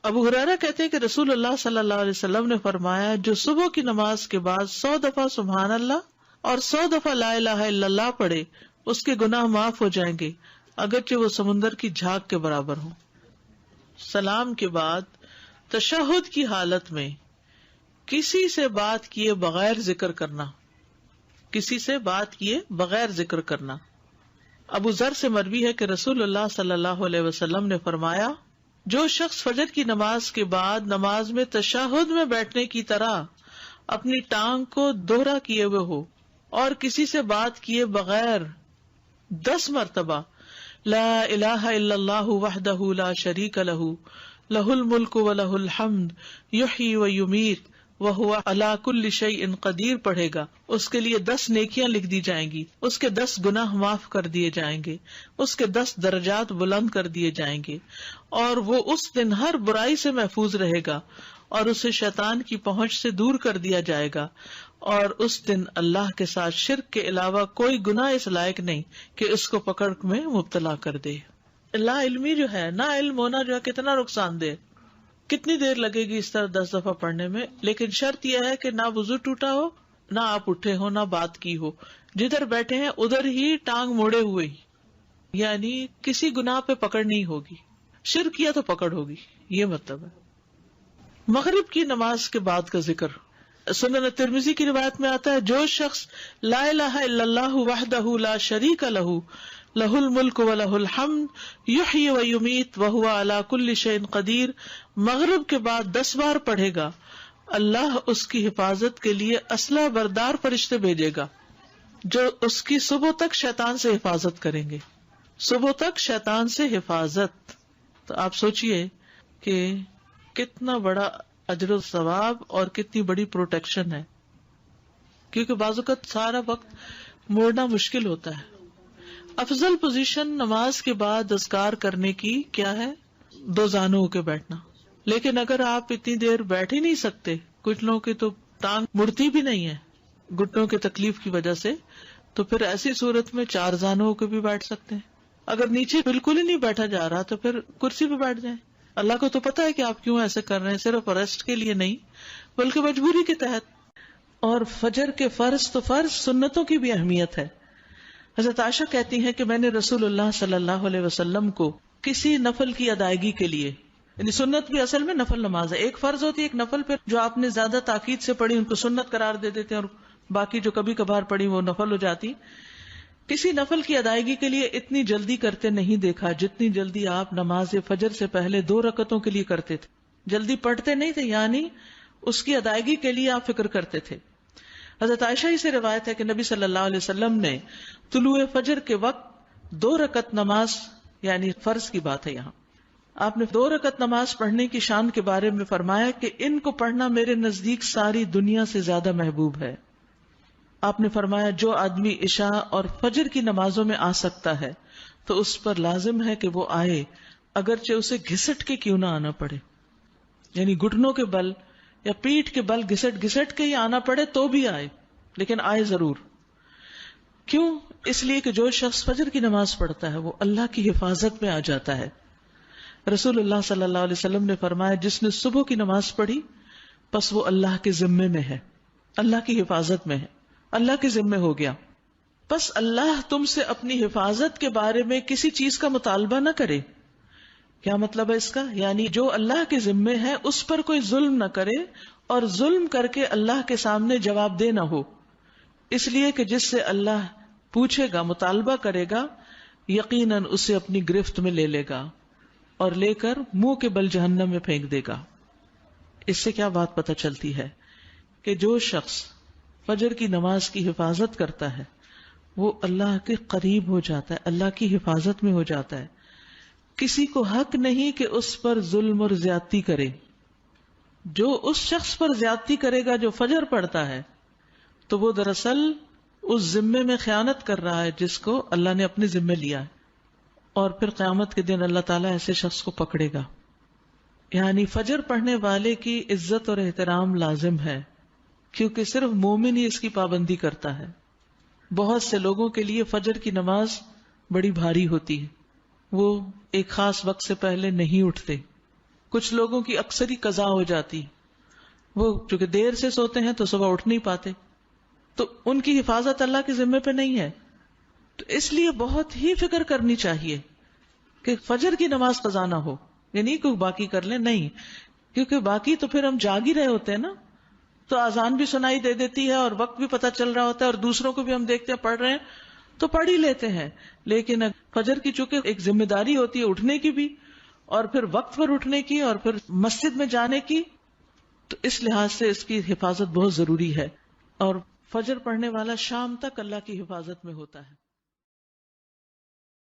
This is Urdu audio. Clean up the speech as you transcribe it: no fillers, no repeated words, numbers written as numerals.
ابو ہریرہ کہتے ہیں کہ رسول اللہ صلی اللہ علیہ وسلم نے فرمایا، جو صبح کی نماز کے بعد 100 دفعہ سبحان اللہ اور 100 دفعہ لا الہ الا اللہ پڑھے، اس کے گناہ معاف ہو جائیں گے اگرچہ وہ سمندر کی جھاگ کے برابر ہوں۔ سلام کے بعد تشہد کی حالت میں کسی سے بات کیے بغیر ذکر کرنا، کسی سے بات کیے بغیر ذکر کرنا۔ ابو ذر سے مروی ہے کہ رسول اللہ صلی اللہ علیہ وسلم نے فرمایا، جو شخص فجر کی نماز کے بعد نماز میں تشہد میں بیٹھنے کی طرح اپنی ٹانگ کو دوہرا کیے ہوئے ہو اور کسی سے بات کیے بغیر 10 مرتبہ لا الہ الا اللہ وحدہ لا شریک لہ لہ الملک ولہ الحمد یحیی ویمیت وہو علی کل شیء قدیر پڑھے گا، اس کے لیے 10 نیکیاں لکھ دی جائیں گی، اس کے 10 گناہ معاف کر دیے جائیں گے، اس کے 10 درجات بلند کر دیے جائیں گے، اور وہ اس دن ہر برائی سے محفوظ رہے گا اور اسے شیطان کی پہنچ سے دور کر دیا جائے گا، اور اس دن اللہ کے ساتھ شرک کے علاوہ کوئی گناہ اس لائق نہیں کہ اس کو پکڑ میں مبتلا کر دے۔ لا علمی جو ہے، نہ علم ہونا جو ہے کتنا نقصان دہ، کتنی دیر لگے گی اس طرح 10 دفعہ پڑھنے میں، لیکن شرط یہ ہے کہ نہ وضو ٹوٹا ہو، نہ آپ اٹھے ہو، نہ بات کی ہو، جدھر بیٹھے ہیں ادھر ہی ٹانگ موڑے ہوئے ہی، یعنی کسی گناہ پہ پکڑ نہیں ہوگی، شرک کیا تو پکڑ ہوگی، یہ مطلب ہے۔ مغرب کی نماز کے بعد کا ذکر، سنن ترمذی کی روایت میں آتا ہے، جو شخص لا الہ الا اللہ وحدہ لا شریک لہ لہ الملک ولہ الحمد یحیی ویمیت وہو علی کل شیء قدیر مغرب کے بعد 10 بار پڑھے گا، اللہ اس کی حفاظت کے لیے اسلحہ بردار فرشتے بھیجے گا جو اس کی صبح تک شیطان سے حفاظت کریں گے، صبح تک شیطان سے حفاظت۔ تو آپ سوچئے کہ کتنا بڑا اجر و ثواب اور کتنی بڑی پروٹیکشن ہے، کیونکہ بعض اوقات سارا وقت موڑنا مشکل ہوتا ہے۔ افضل پوزیشن نماز کے بعد اذکار کرنے کی کیا ہے؟ 2 زانوں ہو کے بیٹھنا، لیکن اگر آپ اتنی دیر بیٹھ ہی نہیں سکتے، کچھ لوگوں کی تو ٹانگ مڑتی بھی نہیں ہے گھٹنوں کی تکلیف کی وجہ سے، تو پھر ایسی صورت میں 4 زانوں ہو کے بھی بیٹھ سکتے ہیں۔ اگر نیچے بالکل ہی نہیں بیٹھا جا رہا تو پھر کرسی پہ بیٹھ جائیں، اللہ کو تو پتا ہے کہ آپ کیوں ایسے کر رہے ہیں، صرف ریسٹ کے لیے نہیں بلکہ مجبوری کے تحت۔ اور فجر کے فرض تو فرض، سنتوں کی بھی اہمیت ہے۔ حضرت عائشہ کہتی ہیں کہ میں نے رسول اللہ صلی اللہ علیہ وسلم کو کسی نفل کی ادائیگی کے لیے، یعنی سنت بھی اصل میں نفل نماز ہے، ایک فرض ہوتی ہے ایک نفل، پھر جو آپ نے زیادہ تاکید سے پڑھی ان کو سنت قرار دے دیتے ہیں اور باقی جو کبھی کبھار پڑھی وہ نفل ہو جاتی۔ کسی نفل کی ادائیگی کے لیے اتنی جلدی کرتے نہیں دیکھا جتنی جلدی آپ نماز فجر سے پہلے 2 رکعتوں کے لیے کرتے تھے، جلدی پڑھتے نہیں تھے، یعنی اس کی ادائیگی کے لیے آپ فکر کرتے تھے۔ حضرت عائشہ ہی سے روایت ہے کہ نبی صلی اللہ علیہ وسلم نے طلوع فجر کے وقت 2 رکعت نماز، یعنی فرض کی بات ہے یہاں، آپ نے 2 رکعت نماز پڑھنے کی شان کے بارے میں فرمایا کہ ان کو پڑھنا میرے نزدیک ساری دنیا سے زیادہ محبوب ہے۔ آپ نے فرمایا جو آدمی عشاء اور فجر کی نمازوں میں آ سکتا ہے تو اس پر لازم ہے کہ وہ آئے، اگرچہ اسے گھسٹ کے کیوں نہ آنا پڑے، یعنی گھٹنوں کے بل یا پیٹھ کے بل گھسٹ گھسٹ کے ہی آنا پڑے تو بھی آئے، لیکن آئے ضرور۔ کیوں؟ اس لیے کہ جو شخص فجر کی نماز پڑھتا ہے وہ اللہ کی حفاظت میں آ جاتا ہے۔ رسول اللہ صلی اللہ علیہ وسلم نے فرمایا جس نے صبح کی نماز پڑھی پس وہ اللہ کے ذمے میں ہے، اللہ کی حفاظت میں ہے، اللہ کے ذمے ہو گیا۔ پس اللہ تم سے اپنی حفاظت کے بارے میں کسی چیز کا مطالبہ نہ کرے۔ کیا مطلب ہے اس کا؟ یعنی جو اللہ کے ذمے ہے اس پر کوئی ظلم نہ کرے اور ظلم کر کے اللہ کے سامنے جواب دہ نہ ہو، اس لیے کہ جس سے اللہ پوچھے گا، مطالبہ کرے گا، یقیناً اسے اپنی گرفت میں لے لے گا اور لے کر منہ کے بل جہنم میں پھینک دے گا۔ اس سے کیا بات پتہ چلتی ہے کہ جو شخص فجر کی نماز کی حفاظت کرتا ہے وہ اللہ کے قریب ہو جاتا ہے، اللہ کی حفاظت میں ہو جاتا ہے۔ کسی کو حق نہیں کہ اس پر ظلم اور زیادتی کرے۔ جو اس شخص پر زیادتی کرے گا جو فجر پڑھتا ہے تو وہ دراصل اس ذمے میں خیانت کر رہا ہے جس کو اللہ نے اپنے ذمے لیا ہے، اور پھر قیامت کے دن اللہ تعالیٰ ایسے شخص کو پکڑے گا۔ یعنی فجر پڑھنے والے کی عزت اور احترام لازم ہے، کیونکہ صرف مومن ہی اس کی پابندی کرتا ہے۔ بہت سے لوگوں کے لیے فجر کی نماز بڑی بھاری ہوتی ہے، وہ ایک خاص وقت سے پہلے نہیں اٹھتے، کچھ لوگوں کی اکثری قضا ہو جاتی، وہ چونکہ دیر سے سوتے ہیں تو صبح اٹھ نہیں پاتے، تو ان کی حفاظت اللہ کے ذمے پہ نہیں ہے. تو اس لیے بہت ہی فکر کرنی چاہیے کہ فجر کی نماز قضا نہ ہو، یعنی کوئی باقی کر لیں، نہیں، کیونکہ باقی تو پھر ہم جاگ ہی رہے ہوتے ہیں نا، تو اذان بھی سنائی دے دیتی ہے اور وقت بھی پتہ چل رہا ہوتا ہے، اور دوسروں کو بھی ہم دیکھتے ہیں پڑھ رہے ہیں تو پڑھ ہی لیتے ہیں. لیکن فجر کی چونکہ ایک ذمہ داری ہوتی ہے اٹھنے کی بھی، اور پھر وقت پر اٹھنے کی، اور پھر مسجد میں جانے کی، تو اس لحاظ سے اس کی حفاظت بہت ضروری ہے. اور فجر پڑھنے والا شام تک اللہ کی حفاظت میں ہوتا ہے.